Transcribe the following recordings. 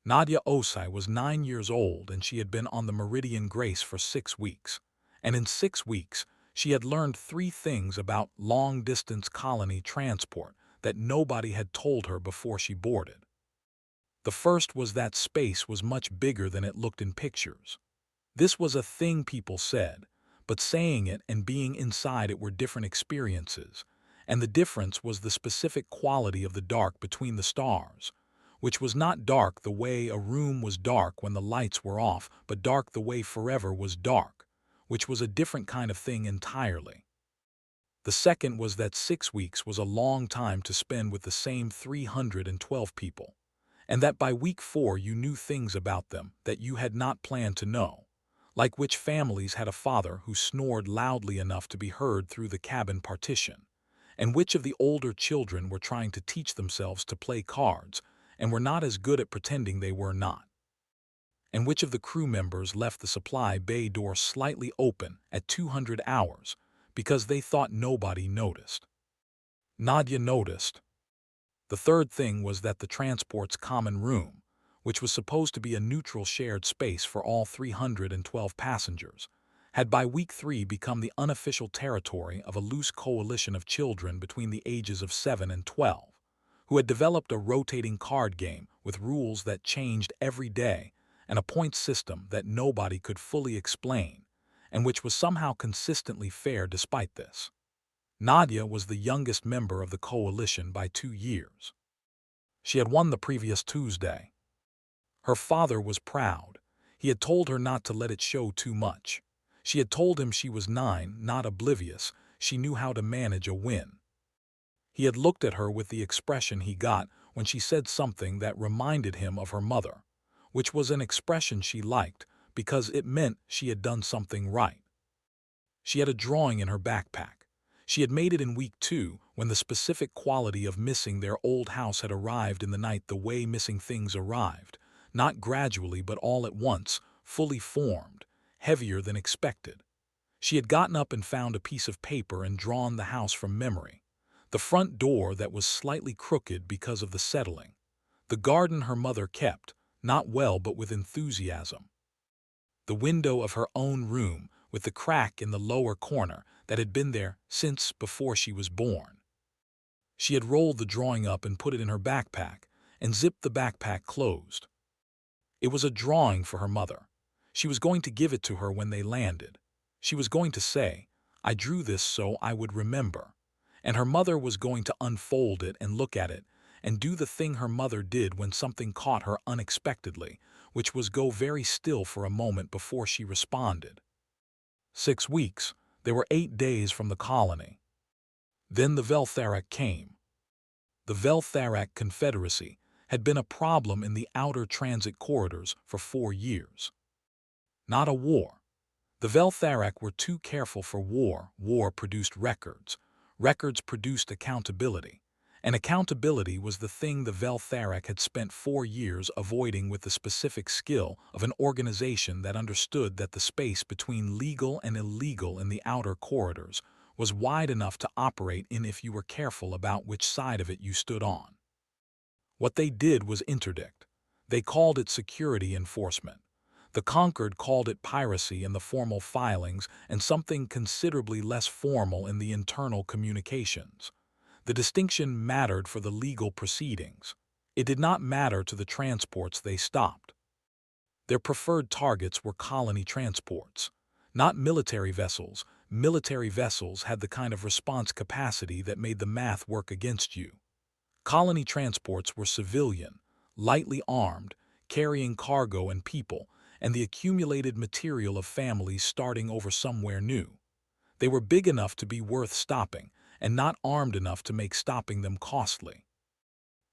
Nadia Osei was 9 years old and she had been on the Meridian Grace for 6 weeks. And in 6 weeks, she had learned 3 things about long-distance colony transport that nobody had told her before she boarded. The first was that space was much bigger than it looked in pictures. This was a thing people said, but saying it and being inside it were different experiences, and the difference was the specific quality of the dark between the stars, which was not dark the way a room was dark when the lights were off, but dark the way forever was dark, which was a different kind of thing entirely. The second was that 6 weeks was a long time to spend with the same 312 people, and that by week 4 you knew things about them that you had not planned to know, like which families had a father who snored loudly enough to be heard through the cabin partition, and which of the older children were trying to teach themselves to play cards and were not as good at pretending they were not, and which of the crew members left the supply bay door slightly open at 200 hours because they thought nobody noticed. Nadia noticed. The third thing was that the transport's common room, which was supposed to be a neutral shared space for all 312 passengers, had by week 3 become the unofficial territory of a loose coalition of children between the ages of 7 and 12, who had developed a rotating card game with rules that changed every day and a point system that nobody could fully explain, and which was somehow consistently fair despite this. Nadia was the youngest member of the coalition by 2 years. She had won the previous Tuesday. Her father was proud. He had told her not to let it show too much. She had told him she was 9, not oblivious. She knew how to manage a win. He had looked at her with the expression he got when she said something that reminded him of her mother, which was an expression she liked because it meant she had done something right. She had a drawing in her backpack. She had made it in week 2 when the specific quality of missing their old house had arrived in the night the way missing things arrived, not gradually but all at once, fully formed, heavier than expected. She had gotten up and found a piece of paper and drawn the house from memory. The front door that was slightly crooked because of the settling. The garden her mother kept, not well but with enthusiasm. The window of her own room with the crack in the lower corner that had been there since before she was born. She had rolled the drawing up and put it in her backpack and zipped the backpack closed. It was a drawing for her mother. She was going to give it to her when they landed. She was going to say, "I drew this so I would remember." And her mother was going to unfold it and look at it and do the thing her mother did when something caught her unexpectedly, which was go very still for a moment before she responded. 6 weeks. There were 8 days from the colony. Then the Vel-Tharak came. The Vel-Tharak Confederacy had been a problem in the outer transit corridors for 4 years. Not a war. The Vel-Tharak were too careful for war. War produced records. Records produced accountability. And accountability was the thing the Vel-Tharak had spent 4 years avoiding with the specific skill of an organization that understood that the space between legal and illegal in the outer corridors was wide enough to operate in if you were careful about which side of it you stood on. What they did was interdict. They called it security enforcement. The Concord called it piracy in the formal filings and something considerably less formal in the internal communications. The distinction mattered for the legal proceedings. It did not matter to the transports they stopped. Their preferred targets were colony transports, not military vessels. Military vessels had the kind of response capacity that made the math work against you. Colony transports were civilian, lightly armed, carrying cargo and people, and the accumulated material of families starting over somewhere new. They were big enough to be worth stopping, and not armed enough to make stopping them costly.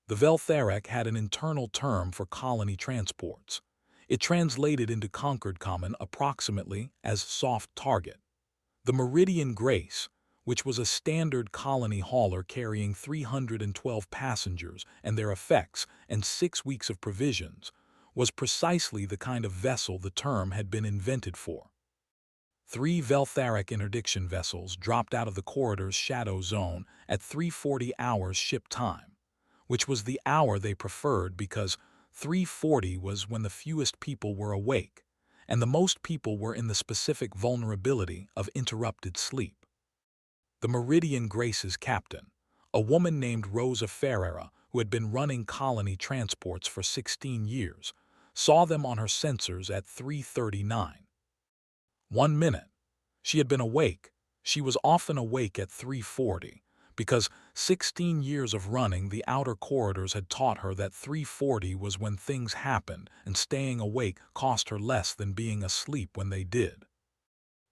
The Vel-Tharak had an internal term for colony transports. It translated into Concord Common approximately as soft target. The Meridian Grace, which was a standard colony hauler carrying 312 passengers and their effects and 6 weeks of provisions, was precisely the kind of vessel the term had been invented for. 3 Vel-Tharak interdiction vessels dropped out of the corridor's shadow zone at 3:40 hours ship time, which was the hour they preferred because 3:40 was when the fewest people were awake, and the most people were in the specific vulnerability of interrupted sleep. The Meridian Grace's captain, a woman named Rosa Ferreira, who had been running colony transports for 16 years, saw them on her sensors at 3:39. 1 minute. She had been awake. She was often awake at 3:40, because 16 years of running the outer corridors had taught her that 3:40 was when things happened, and staying awake cost her less than being asleep when they did.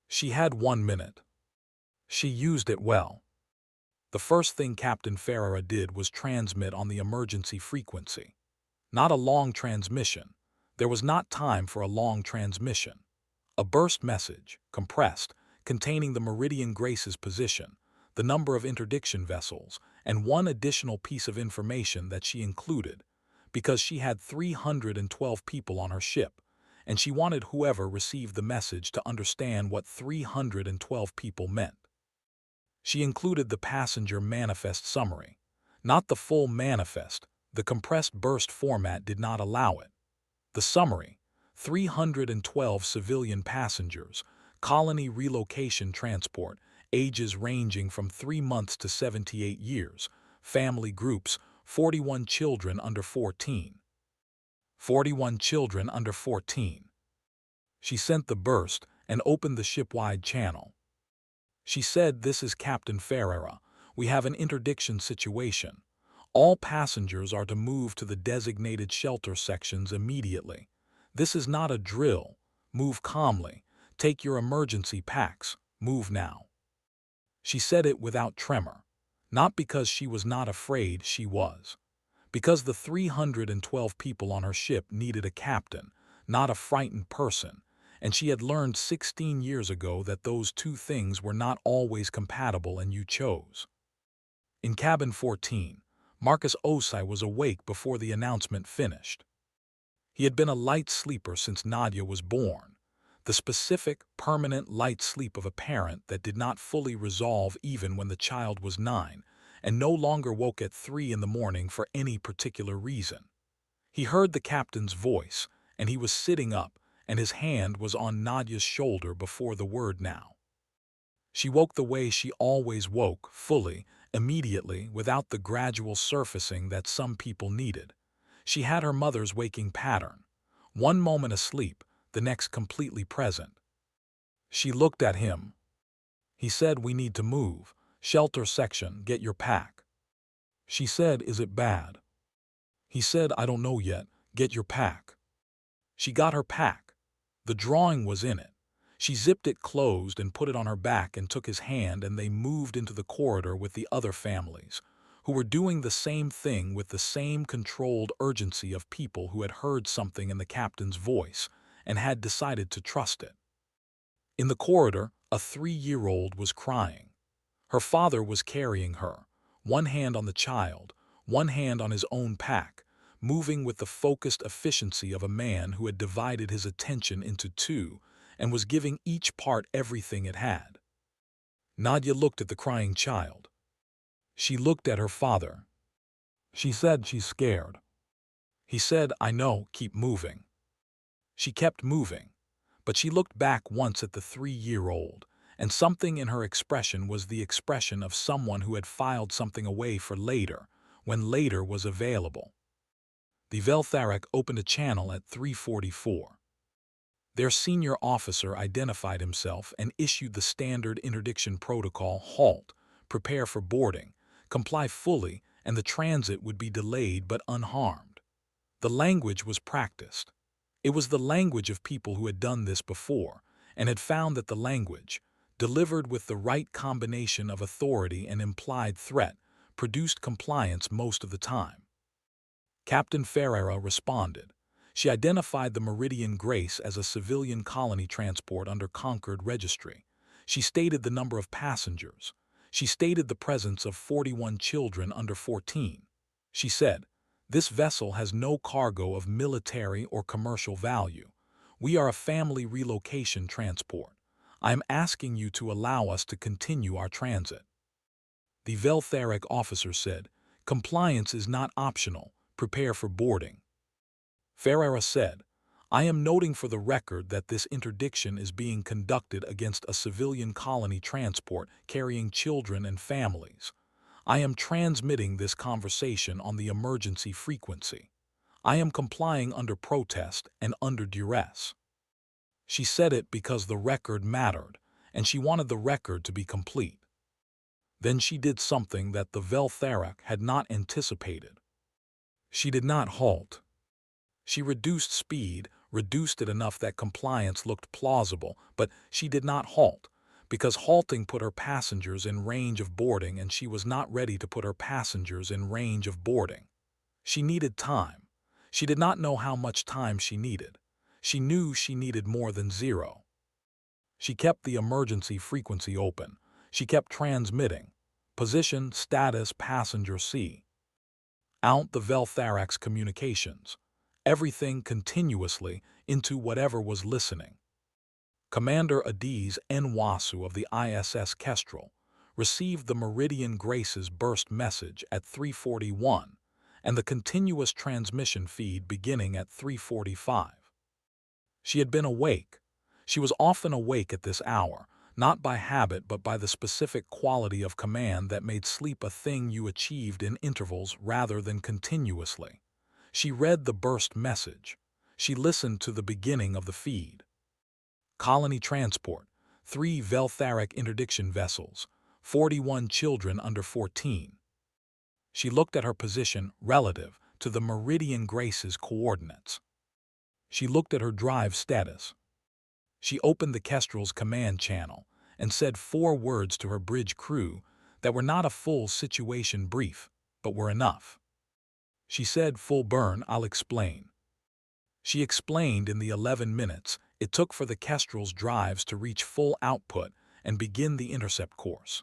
She had 1 minute. She used it well. The first thing Captain Ferreira did was transmit on the emergency frequency. Not a long transmission. There was not time for a long transmission. A burst message, compressed, containing the Meridian Grace's position, the number of interdiction vessels, and one additional piece of information that she included, because she had 312 people on her ship, and she wanted whoever received the message to understand what 312 people meant. She included the passenger manifest summary. Not the full manifest, the compressed burst format did not allow it. The summary: 312 civilian passengers, colony relocation transport, ages ranging from 3 months to 78 years, family groups, 41 children under 14. 41 children under 14. She sent the burst and opened the shipwide channel. She said, "This is Captain Ferreira. We have an interdiction situation. All passengers are to move to the designated shelter sections immediately. This is not a drill. Move calmly. Take your emergency packs. Move now." She said it without tremor. Not because she was not afraid, she was. Because the 312 people on her ship needed a captain, not a frightened person, and she had learned 16 years ago that those two things were not always compatible, and you chose. In cabin 14, Marcus Osei was awake before the announcement finished. He had been a light sleeper since Nadia was born, the specific, permanent light sleep of a parent that did not fully resolve even when the child was 9, and no longer woke at 3 in the morning for any particular reason. He heard the captain's voice, and he was sitting up, and his hand was on Nadia's shoulder before the word "now." She woke the way she always woke, fully, immediately, without the gradual surfacing that some people needed. She had her mother's waking pattern. 1 moment asleep, the next completely present. She looked at him. He said, "We need to move. Shelter section, get your pack." She said, "Is it bad?" He said, "I don't know yet. Get your pack." She got her pack. The drawing was in it. She zipped it closed and put it on her back and took his hand, and they moved into the corridor with the other families, who were doing the same thing with the same controlled urgency of people who had heard something in the captain's voice and had decided to trust it. In the corridor, a 3-year-old was crying. Her father was carrying her, one hand on the child, one hand on his own pack, moving with the focused efficiency of a man who had divided his attention into two and was giving each part everything it had. Nadia looked at the crying child. She looked at her father. She said, "She's scared." He said, "I know, keep moving." She kept moving, but she looked back once at the 3-year-old, and something in her expression was the expression of someone who had filed something away for later, when later was available. The Vel-Tharak opened a channel at 3:44. Their senior officer identified himself and issued the standard interdiction protocol: halt, prepare for boarding, comply fully, and the transit would be delayed but unharmed. The language was practiced. It was the language of people who had done this before and had found that the language, delivered with the right combination of authority and implied threat, produced compliance most of the time. Captain Ferreira responded. She identified the Meridian Grace as a civilian colony transport under Concord registry. She stated the number of passengers. She stated the presence of 41 children under 14. She said, "This vessel has no cargo of military or commercial value. We are a family relocation transport. I am asking you to allow us to continue our transit." The Vel-Tharak officer said, "Compliance is not optional. Prepare for boarding." Ferreira said, "I am noting for the record that this interdiction is being conducted against a civilian colony transport carrying children and families. I am transmitting this conversation on the emergency frequency. I am complying under protest and under duress." She said it because the record mattered, and she wanted the record to be complete. Then she did something that the Vel-Tharak had not anticipated. She did not halt. She reduced speed, reduced it enough that compliance looked plausible, but she did not halt, because halting put her passengers in range of boarding, and she was not ready to put her passengers in range of boarding. She needed time. She did not know how much time she needed. She knew she needed more than 0. She kept the emergency frequency open. She kept transmitting. Position, status, passenger C. Out the Vel-Tharak's communications. Everything continuously into whatever was listening. Commander Adaeze Nwosu of the ISS Kestrel received the Meridian Grace's burst message at 3:41 and the continuous transmission feed beginning at 3:45. She had been awake. She was often awake at this hour, not by habit but by the specific quality of command that made sleep a thing you achieved in intervals rather than continuously. She read the burst message. She listened to the beginning of the feed. Colony transport, 3 Vel-Tharak interdiction vessels, 41 children under 14. She looked at her position relative to the Meridian Grace's coordinates. She looked at her drive status. She opened the Kestrel's command channel and said 4 words to her bridge crew that were not a full situation brief, but were enough. She said, "Full burn, I'll explain." She explained in the 11 minutes it took for the Kestrel's drives to reach full output and begin the intercept course.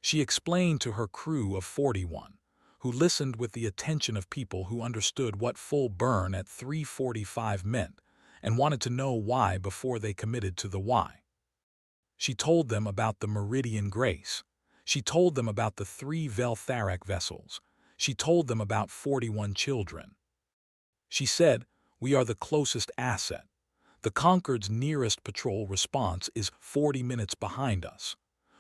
She explained to her crew of 41, who listened with the attention of people who understood what full burn at 3:45 meant and wanted to know why before they committed to the why. She told them about the Meridian Grace. She told them about the 3 Vel-Tharak vessels. She told them about 41 children. She said, "We are the closest asset. The Concord's nearest patrol response is 40 minutes behind us.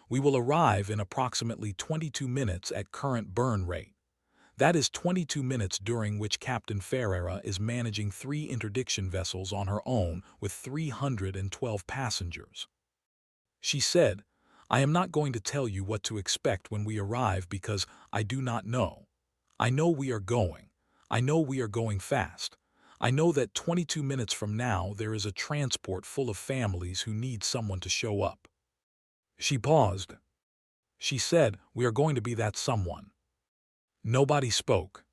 We will arrive in approximately 22 minutes at current burn rate. That is 22 minutes during which Captain Ferreira is managing 3 interdiction vessels on her own with 312 passengers." She said, "I am not going to tell you what to expect when we arrive because I do not know. I know we are going. I know we are going fast. I know that 22 minutes from now there is a transport full of families who need someone to show up." She paused. She said, "We are going to be that someone." Nobody spoke.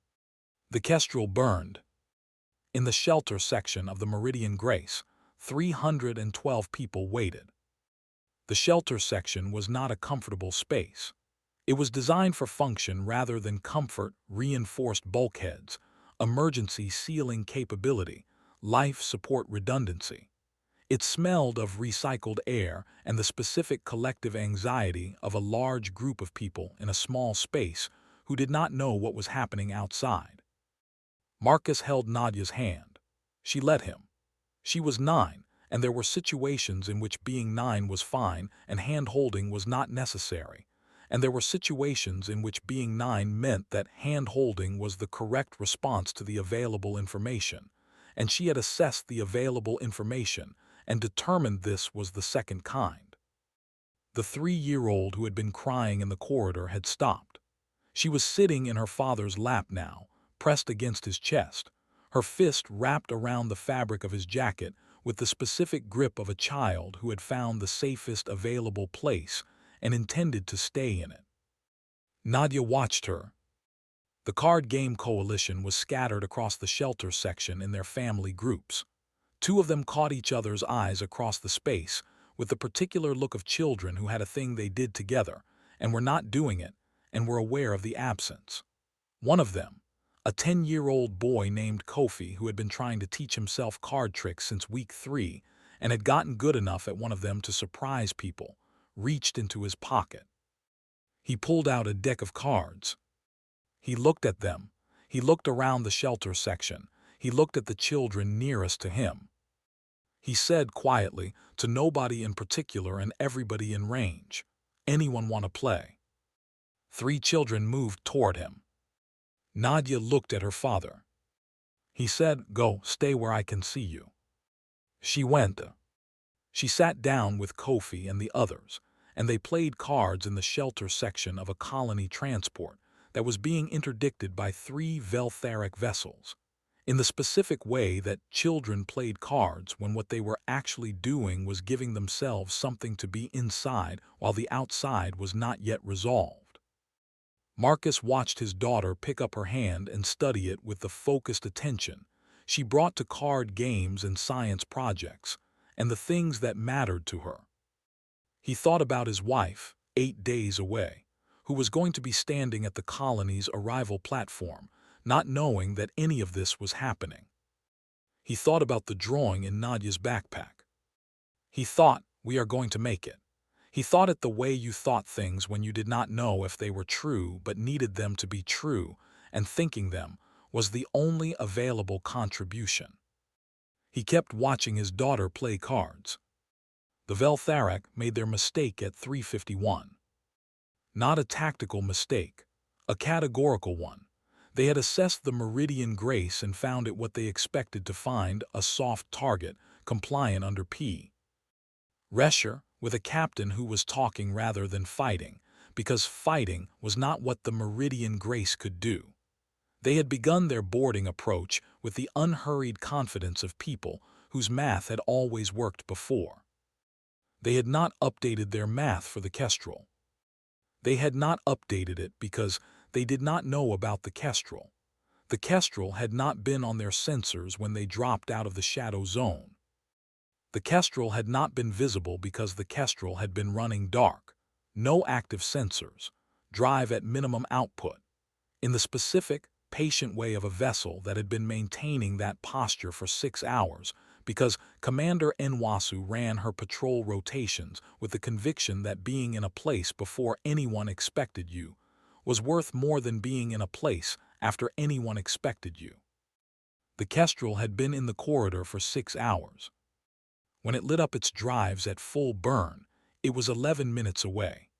The Kestrel burned. In the shelter section of the Meridian Grace, 312 people waited. The shelter section was not a comfortable space. It was designed for function rather than comfort, reinforced bulkheads, emergency sealing capability, life support redundancy. It smelled of recycled air and the specific collective anxiety of a large group of people in a small space who did not know what was happening outside. Marcus held Nadia's hand. She let him. She was 9, and there were situations in which being 9 was fine and hand-holding was not necessary. And there were situations in which being 9 meant that hand-holding was the correct response to the available information, and she had assessed the available information and determined this was the second kind. The 3-year-old who had been crying in the corridor had stopped. She was sitting in her father's lap now, pressed against his chest, her fist wrapped around the fabric of his jacket with the specific grip of a child who had found the safest available place and intended to stay in it. Nadia watched her. The card game coalition was scattered across the shelter section in their family groups. 2 of them caught each other's eyes across the space with the particular look of children who had a thing they did together and were not doing it and were aware of the absence. One of them, a 10-year-old boy named Kofi who had been trying to teach himself card tricks since week 3 and had gotten good enough at one of them to surprise people, reached into his pocket. He pulled out a deck of cards. He looked at them. He looked around the shelter section. He looked at the children nearest to him. He said quietly, to nobody in particular and everybody in range, "Anyone want to play?" 3 children moved toward him. Nadia looked at her father. He said, "Go, stay where I can see you." She went. She sat down with Kofi and the others, and they played cards in the shelter section of a colony transport that was being interdicted by 3 Vel-Tharak vessels, in the specific way that children played cards when what they were actually doing was giving themselves something to be inside while the outside was not yet resolved. Marcus watched his daughter pick up her hand and study it with the focused attention she brought to card games and science projects, and the things that mattered to her. He thought about his wife, 8 days away, who was going to be standing at the colony's arrival platform, not knowing that any of this was happening. He thought about the drawing in Nadia's backpack. He thought, "We are going to make it." He thought it the way you thought things when you did not know if they were true but needed them to be true, and thinking them was the only available contribution. He kept watching his daughter play cards. The Vel-Tharak made their mistake at 351. Not a tactical mistake, a categorical one. They had assessed the Meridian Grace and found it what they expected to find, a soft target, compliant under P. Rescher, with a captain who was talking rather than fighting, because fighting was not what the Meridian Grace could do. They had begun their boarding approach with the unhurried confidence of people whose math had always worked before. They had not updated their math for the Kestrel. They had not updated it because they did not know about the Kestrel. The Kestrel had not been on their sensors when they dropped out of the shadow zone. The Kestrel had not been visible because the Kestrel had been running dark, no active sensors, drive at minimum output, in the specific, patient way of a vessel that had been maintaining that posture for 6 hours because Commander Nwosu ran her patrol rotations with the conviction that being in a place before anyone expected you was worth more than being in a place after anyone expected you. The Kestrel had been in the corridor for 6 hours. When it lit up its drives at full burn, it was 11 minutes away.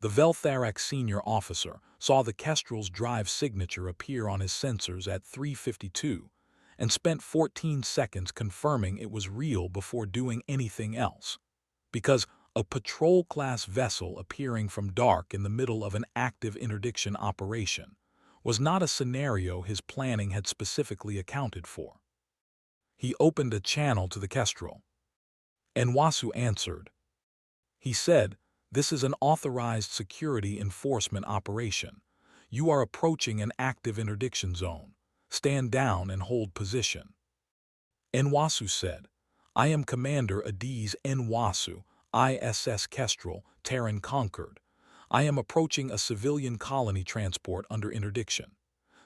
The Vel-Tharak senior officer saw the Kestrel's drive signature appear on his sensors at 352 and spent 14 seconds confirming it was real before doing anything else. Because a patrol-class vessel appearing from dark in the middle of an active interdiction operation was not a scenario his planning had specifically accounted for. He opened a channel to the Kestrel. Nwosu answered. He said, "This is an authorized security enforcement operation. You are approaching an active interdiction zone. Stand down and hold position." Nwosu said, "I am Commander Adaeze Nwosu, ISS Kestrel, TERRAN Concord. I am approaching a civilian colony transport under interdiction.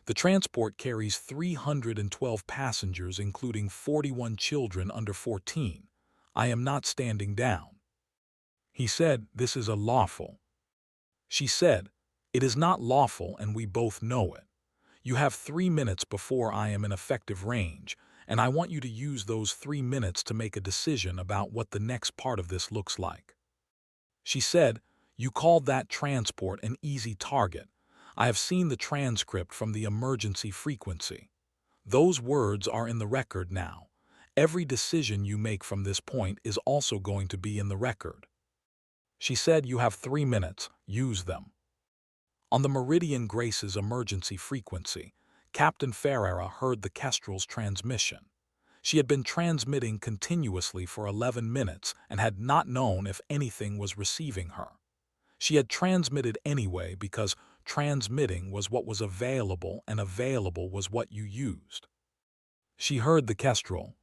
The transport carries 312 passengers including 41 children under 14. I am not standing down." He said, "This is unlawful." She said, "It is not lawful and we both know it. You have 3 minutes before I am in effective range, and I want you to use those 3 minutes to make a decision about what the next part of this looks like." She said, "You called that transport an easy target. I have seen the transcript from the emergency frequency. Those words are in the record now. Every decision you make from this point is also going to be in the record." She said, "You have 3 minutes. Use them." On the Meridian Grace's emergency frequency, Captain Ferreira heard the Kestrel's transmission. She had been transmitting continuously for 11 minutes and had not known if anything was receiving her. She had transmitted anyway because transmitting was what was available and available was what you used. She heard the Kestrel.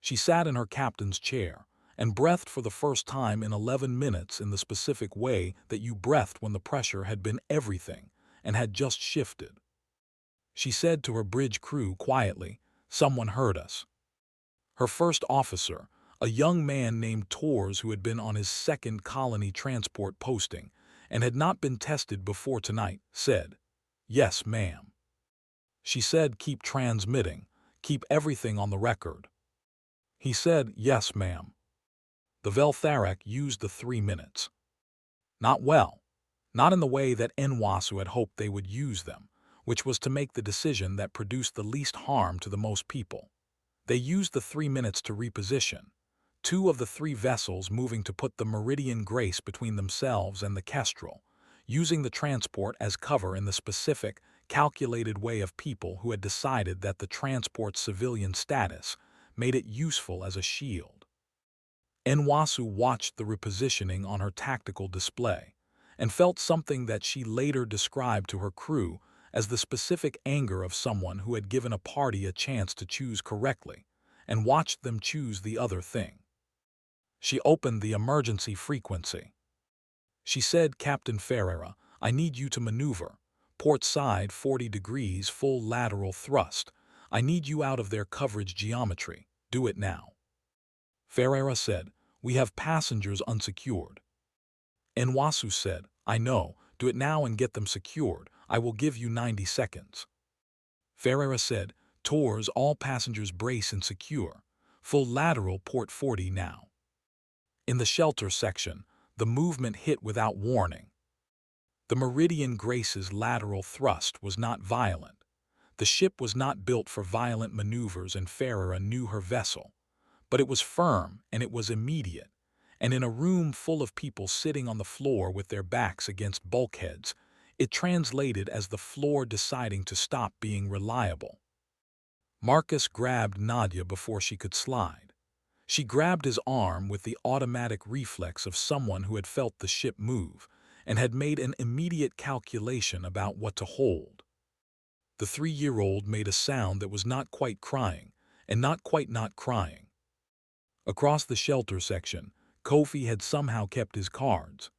She sat in her captain's chair and breathed for the first time in 11 minutes in the specific way that you breathed when the pressure had been everything and had just shifted. She said to her bridge crew quietly, "Someone heard us." Her first officer, a young man named Tors who had been on his 2nd colony transport posting and had not been tested before tonight, said, "Yes, ma'am." She said, "Keep transmitting. Keep everything on the record." He said, "Yes, ma'am." The Vel-Tharak used the 3 minutes. Not well. Not in the way that Nwosu had hoped they would use them, which was to make the decision that produced the least harm to the most people. They used the 3 minutes to reposition, 2 of the 3 vessels moving to put the Meridian Grace between themselves and the Kestrel, using the transport as cover in the specific, calculated way of people who had decided that the transport's civilian status made it useful as a shield. Nwosu watched the repositioning on her tactical display and felt something that she later described to her crew as the specific anger of someone who had given a party a chance to choose correctly and watched them choose the other thing. She opened the emergency frequency. She said, "Captain Ferreira, I need you to maneuver. Port side 40 degrees, full lateral thrust. I need you out of their coverage geometry. Do it now." Ferreira said, "We have passengers unsecured." Nwosu said, "I know. Do it now and get them secured. I will give you 90 seconds." Ferreira said, "Tours, all passengers brace and secure. Full lateral port 40 now." In the shelter section, the movement hit without warning. The Meridian Grace's lateral thrust was not violent. The ship was not built for violent maneuvers, and Ferreira knew her vessel. But it was firm and it was immediate, and in a room full of people sitting on the floor with their backs against bulkheads, it translated as the floor deciding to stop being reliable. Marcus grabbed Nadia before she could slide. She grabbed his arm with the automatic reflex of someone who had felt the ship move and had made an immediate calculation about what to hold. The 3-year-old made a sound that was not quite crying and not quite not crying. Across the shelter section, Kofi had somehow kept his cards.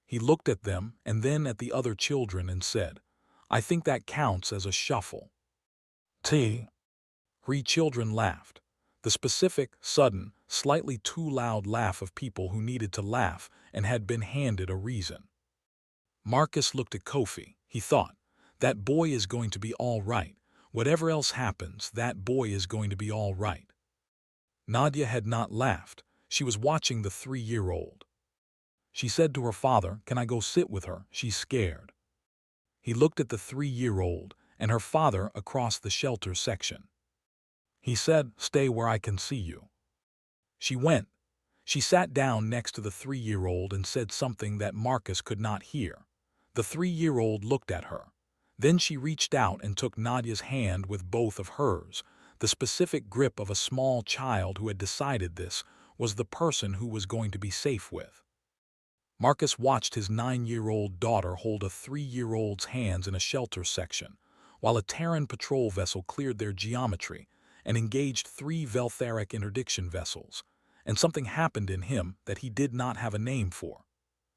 He looked at them and then at the other children and said, "I think that counts as a shuffle." 3 children laughed. The specific, sudden, slightly too loud laugh of people who needed to laugh and had been handed a reason. Marcus looked at Kofi. He thought, "That boy is going to be all right. Whatever else happens, that boy is going to be all right." Nadia had not laughed. She was watching the 3-year-old. She said to her father, "Can I go sit with her? She's scared." He looked at the 3-year-old and her father across the shelter section. He said, "Stay where I can see you." She went. She sat down next to the 3-year-old and said something that Marcus could not hear. The 3-year-old looked at her. Then she reached out and took Nadia's hand with both of hers. The specific grip of a small child who had decided this was the person who was going to be safe with. Marcus watched his 9-year-old daughter hold a 3-year-old's hands in a shelter section, while a Terran patrol vessel cleared their geometry and engaged 3 Vel-Tharak interdiction vessels, and something happened in him that he did not have a name for.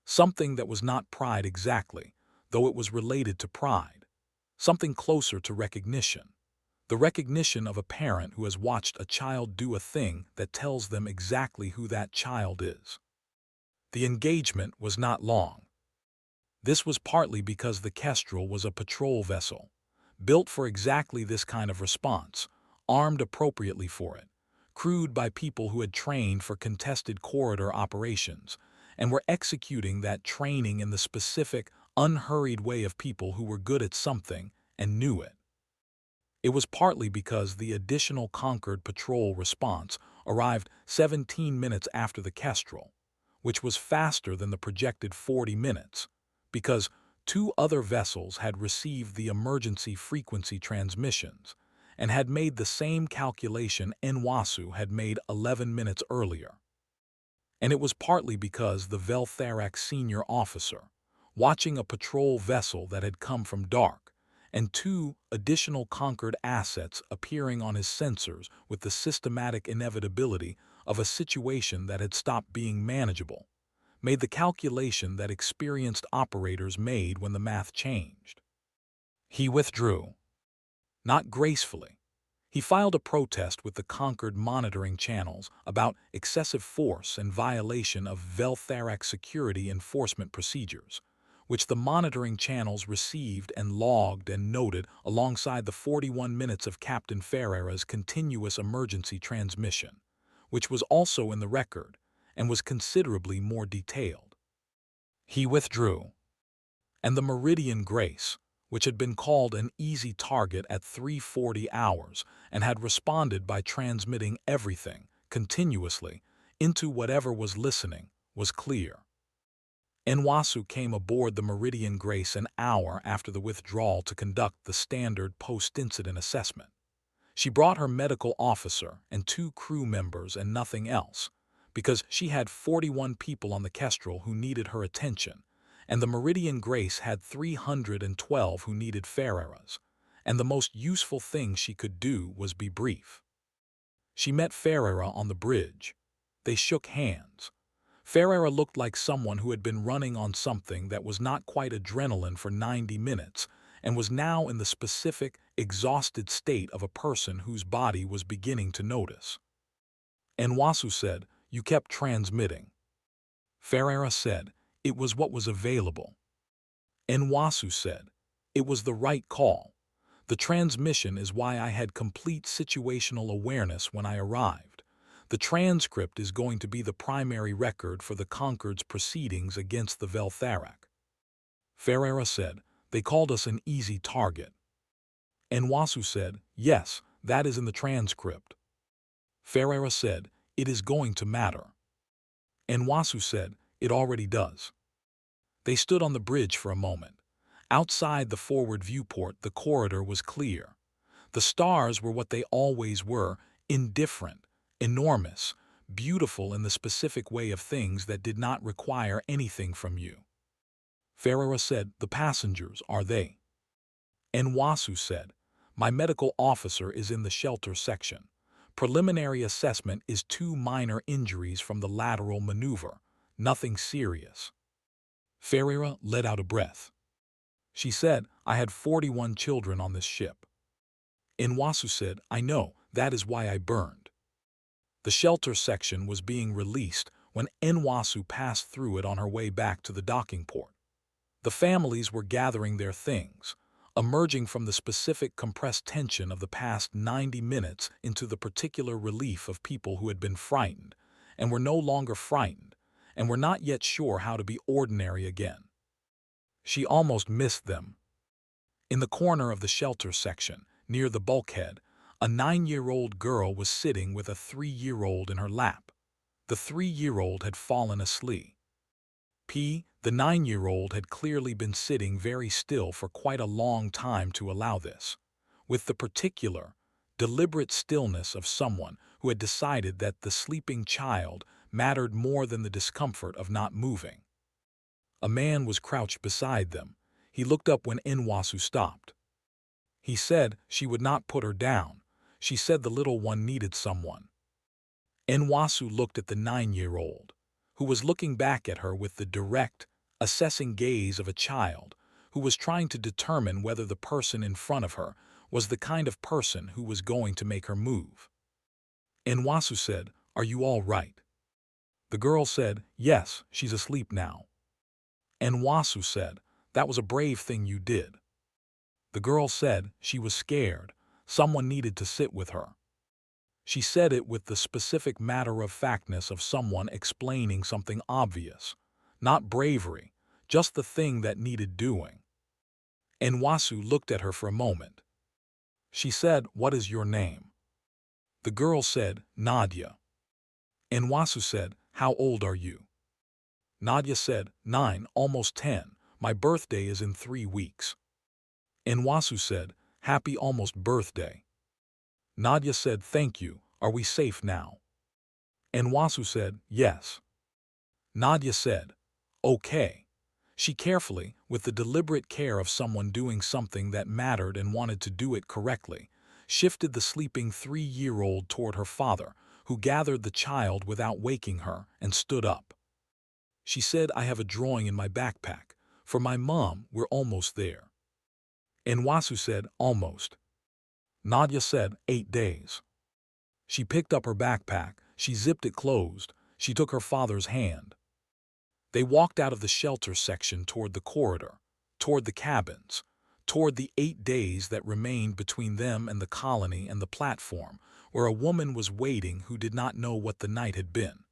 Something that was not pride exactly, though it was related to pride. Something closer to recognition. The recognition of a parent who has watched a child do a thing that tells them exactly who that child is. The engagement was not long. This was partly because the Kestrel was a patrol vessel, built for exactly this kind of response, armed appropriately for it, crewed by people who had trained for contested corridor operations, and were executing that training in the specific, unhurried way of people who were good at something and knew it. It was partly because the additional Concord patrol response arrived 17 minutes after the Kestrel, which was faster than the projected 40 minutes, because 2 other vessels had received the emergency frequency transmissions and had made the same calculation Nwosu had made 11 minutes earlier. And it was partly because the Vel-Tharak senior officer, watching a patrol vessel that had come from dark, and 2 additional Concord assets appearing on his sensors with the systematic inevitability of a situation that had stopped being manageable, made the calculation that experienced operators made when the math changed. He withdrew. Not gracefully. He filed a protest with the Concord monitoring channels about excessive force and violation of Vel-Tharak security enforcement procedures, which the monitoring channels received and logged and noted alongside the 41 minutes of Captain Ferreira's continuous emergency transmission, which was also in the record and was considerably more detailed. He withdrew, and the Meridian Grace, which had been called an easy target at 3:40 hours and had responded by transmitting everything, continuously, into whatever was listening, was clear. Nwosu came aboard the Meridian Grace an hour after the withdrawal to conduct the standard post-incident assessment. She brought her medical officer and 2 crew members and nothing else, because she had 41 people on the Kestrel who needed her attention, and the Meridian Grace had 312 who needed Ferreira's, and the most useful thing she could do was be brief. She met Ferreira on the bridge. They shook hands. Ferreira looked like someone who had been running on something that was not quite adrenaline for 90 minutes and was now in the specific, exhausted state of a person whose body was beginning to notice. Nwosu said, "You kept transmitting." Ferreira said, "It was what was available." Nwosu said, "It was the right call. The transmission is why I had complete situational awareness when I arrived. The transcript is going to be the primary record for the Concord's proceedings against the Vel-Tharak." Ferreira said, "They called us an easy target." Nwosu said, "Yes, that is in the transcript." Ferreira said, "It is going to matter." Nwosu said, "It already does." They stood on the bridge for a moment. Outside the forward viewport, the corridor was clear. The stars were what they always were, indifferent, enormous, beautiful in the specific way of things that did not require anything from you. Ferreira said, "The passengers, are they?" Nwosu said, "My medical officer is in the shelter section. Preliminary assessment is 2 minor injuries from the lateral maneuver, nothing serious." Ferreira let out a breath. She said, "I had 41 children on this ship." Nwosu said, "I know, that is why I burned." The shelter section was being released when Nwosu passed through it on her way back to the docking port. The families were gathering their things, emerging from the specific compressed tension of the past 90 minutes into the particular relief of people who had been frightened, and were no longer frightened, and were not yet sure how to be ordinary again. She almost missed them. In the corner of the shelter section, near the bulkhead, a 9-year-old girl was sitting with a 3-year-old in her lap. The 3-year-old had fallen asleep. The 9-year-old had clearly been sitting very still for quite a long time to allow this, with the particular, deliberate stillness of someone who had decided that the sleeping child mattered more than the discomfort of not moving. A man was crouched beside them. He looked up when Nwosu stopped. He said she would not put her down. She said the little one needed someone. Nwosu looked at the 9-year-old, who was looking back at her with the direct, assessing gaze of a child who was trying to determine whether the person in front of her was the kind of person who was going to make her move. Nwosu said, "Are you all right?" The girl said, "Yes, she's asleep now." Nwosu said, "That was a brave thing you did." The girl said she was scared. Someone needed to sit with her. She said it with the specific matter-of-factness of someone explaining something obvious. Not bravery, just the thing that needed doing. Nwosu looked at her for a moment. She said, "What is your name?" The girl said, "Nadia." Nwosu said, "How old are you?" Nadia said, 9, almost 10. My birthday is in 3 weeks. Nwosu said, "Happy almost birthday." Nadia said, "Thank you. Are we safe now?" Nwosu said, "Yes." Nadia said, "Okay." She carefully, with the deliberate care of someone doing something that mattered and wanted to do it correctly, shifted the sleeping 3-year-old toward her father, who gathered the child without waking her and stood up. She said, "I have a drawing in my backpack. For my mom, we're almost there." Nwosu said, "Almost." Nadia said, 8 days. She picked up her backpack. She zipped it closed. She took her father's hand. They walked out of the shelter section toward the corridor, toward the cabins, toward the 8 days that remained between them and the colony and the platform, where a woman was waiting who did not know what the night had been,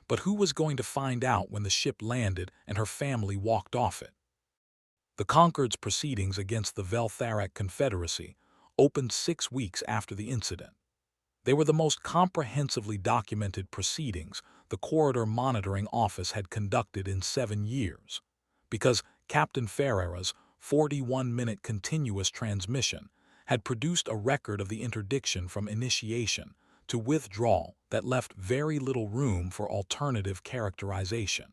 but who was going to find out when the ship landed and her family walked off it. The Concord's proceedings against the Vel-Tharak Confederacy opened 6 weeks after the incident. They were the most comprehensively documented proceedings the Corridor Monitoring Office had conducted in 7 years, because Captain Ferreira's 41-minute continuous transmission had produced a record of the interdiction from initiation to withdrawal that left very little room for alternative characterization.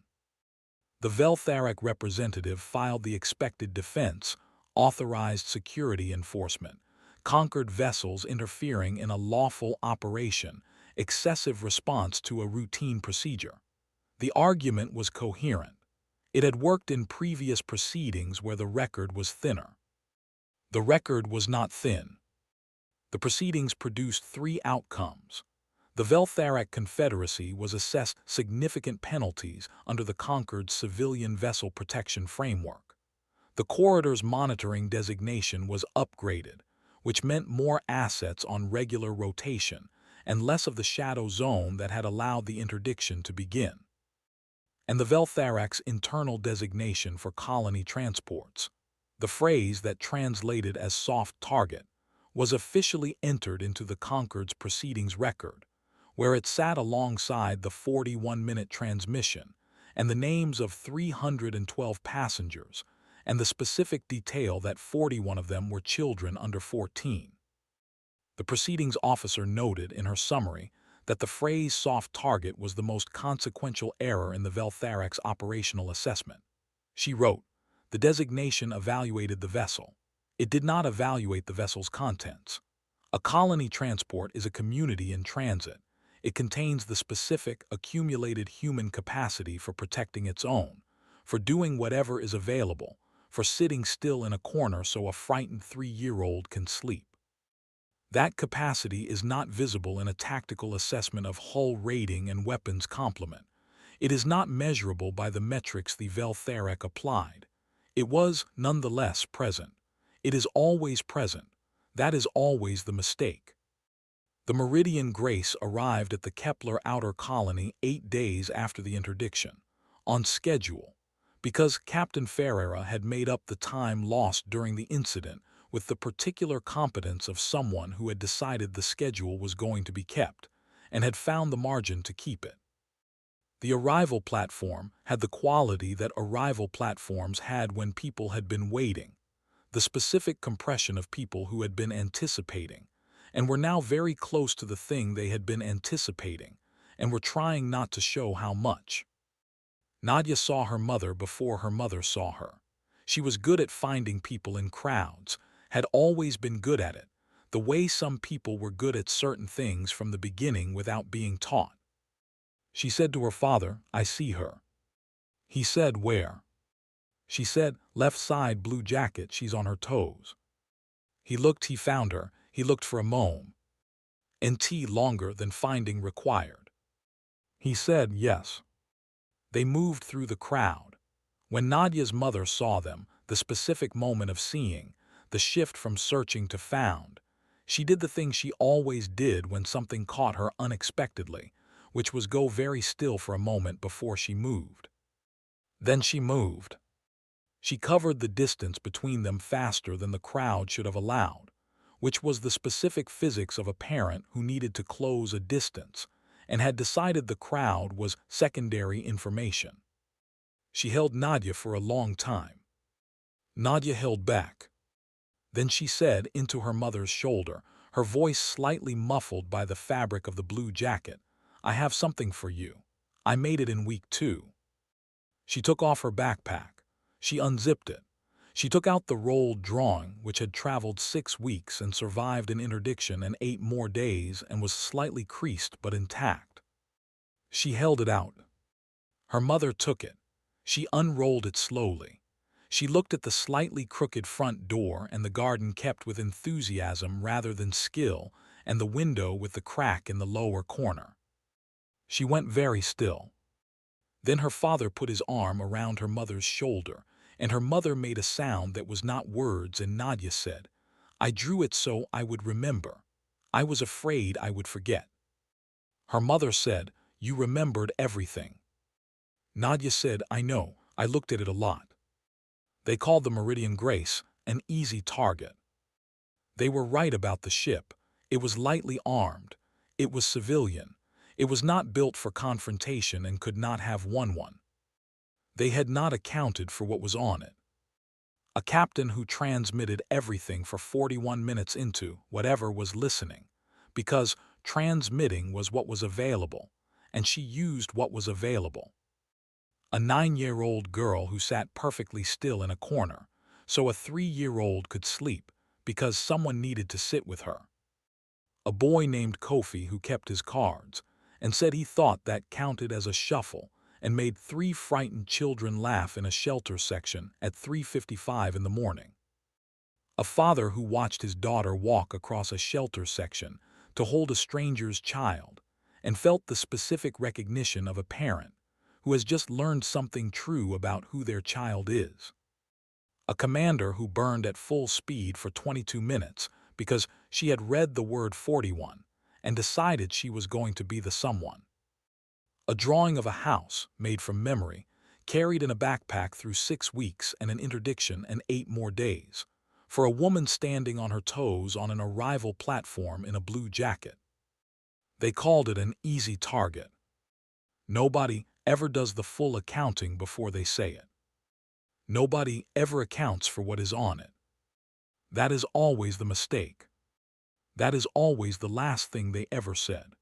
The Vel-Tharak representative filed the expected defense, authorized security enforcement, conquered vessels interfering in a lawful operation, excessive response to a routine procedure. The argument was coherent. It had worked in previous proceedings where the record was thinner. The record was not thin. The proceedings produced 3 outcomes. The Vel-Tharak Confederacy was assessed significant penalties under the Concord's Civilian Vessel Protection Framework. The corridor's monitoring designation was upgraded, which meant more assets on regular rotation and less of the shadow zone that had allowed the interdiction to begin. And the Vel-Tharak's internal designation for colony transports, the phrase that translated as soft target, was officially entered into the Concord's proceedings record, where it sat alongside the 41-minute transmission and the names of 312 passengers, and the specific detail that 41 of them were children under 14. The proceedings officer noted in her summary that the phrase soft target was the most consequential error in the Vel-Tharak's operational assessment. She wrote, "The designation evaluated the vessel. It did not evaluate the vessel's contents. A colony transport is a community in transit. It contains the specific, accumulated human capacity for protecting its own, for doing whatever is available, for sitting still in a corner so a frightened 3-year-old can sleep. That capacity is not visible in a tactical assessment of hull rating and weapons complement. It is not measurable by the metrics the Vel-Tharak applied. It was, nonetheless, present. It is always present. That is always the mistake." The Meridian Grace arrived at the Kepler outer colony 8 days after the interdiction, on schedule, because Captain Ferreira had made up the time lost during the incident with the particular competence of someone who had decided the schedule was going to be kept, and had found the margin to keep it. The arrival platform had the quality that arrival platforms had when people had been waiting, the specific compression of people who had been anticipating, and were now very close to the thing they had been anticipating, and were trying not to show how much. Nadia saw her mother before her mother saw her. She was good at finding people in crowds, had always been good at it, the way some people were good at certain things from the beginning without being taught. She said to her father, "I see her." He said, "Where?" She said, "Left side blue jacket, she's on her toes." He looked, he found her, he looked for a moment. NT longer than finding required. He said, "Yes." They moved through the crowd. When Nadia's mother saw them, the specific moment of seeing, the shift from searching to found, she did the thing she always did when something caught her unexpectedly, which was go very still for a moment before she moved. Then she moved. She covered the distance between them faster than the crowd should have allowed, which was the specific physics of a parent who needed to close a distance and had decided the crowd was secondary information. She held Nadia for a long time. Nadia held back. Then she said into her mother's shoulder, her voice slightly muffled by the fabric of the blue jacket, "I have something for you. I made it in week 2. She took off her backpack. She unzipped it. She took out the rolled drawing, which had traveled 6 weeks and survived an interdiction and 8 more days and was slightly creased but intact. She held it out. Her mother took it. She unrolled it slowly. She looked at the slightly crooked front door and the garden kept with enthusiasm rather than skill, and the window with the crack in the lower corner. She went very still. Then her father put his arm around her mother's shoulder, and her mother made a sound that was not words, and Nadia said, "I drew it so I would remember. I was afraid I would forget." Her mother said, "You remembered everything." Nadia said, "I know, I looked at it a lot." They called the Meridian Grace an easy target. They were right about the ship. It was lightly armed. It was civilian. It was not built for confrontation and could not have won one. They had not accounted for what was on it. A captain who transmitted everything for 41 minutes into whatever was listening, because transmitting was what was available, and she used what was available. A 9-year-old girl who sat perfectly still in a corner, so a 3-year-old could sleep, because someone needed to sit with her. A boy named Kofi who kept his cards, and said he thought that counted as a shuffle, and made 3 frightened children laugh in a shelter section at 3:55 in the morning. A father who watched his daughter walk across a shelter section to hold a stranger's child, and felt the specific recognition of a parent who has just learned something true about who their child is. A commander who burned at full speed for 22 minutes because she had read the word 41 and decided she was going to be the someone. A drawing of a house, made from memory, carried in a backpack through 6 weeks and an interdiction and 8 more days, for a woman standing on her toes on an arrival platform in a blue jacket. They called it an easy target. Nobody ever does the full accounting before they say it. Nobody ever accounts for what is on it. That is always the mistake. That is always the last thing they ever said.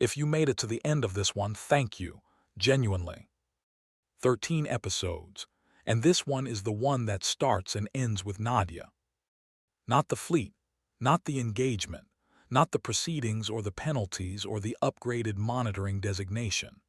If you made it to the end of this one, thank you, genuinely. 13 episodes, and this one is the one that starts and ends with Nadia. Not the fleet, not the engagement, not the proceedings or the penalties or the upgraded monitoring designation.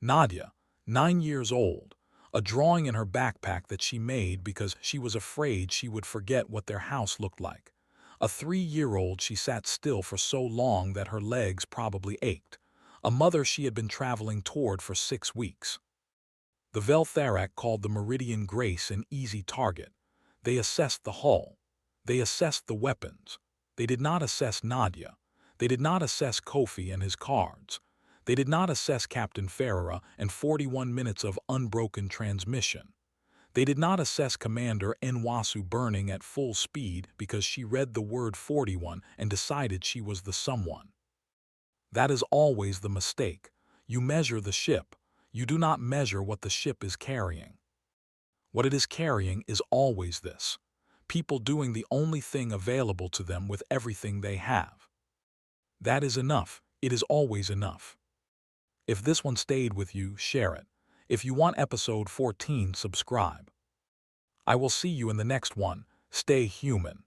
Nadia, 9 years old, a drawing in her backpack that she made because she was afraid she would forget what their house looked like. A 3-year-old she sat still for so long that her legs probably ached. A mother she had been traveling toward for 6 weeks. The Vel-Tharak called the Meridian Grace an easy target. They assessed the hull. They assessed the weapons. They did not assess Nadia. They did not assess Kofi and his cards. They did not assess Captain Ferreira and 41 minutes of unbroken transmission. They did not assess Commander Nwosu burning at full speed because she read the word 41 and decided she was the someone. That is always the mistake. You measure the ship. You do not measure what the ship is carrying. What it is carrying is always this: people doing the only thing available to them with everything they have. That is enough. It is always enough. If this one stayed with you, share it. If you want episode 14, subscribe. I will see you in the next one. Stay human.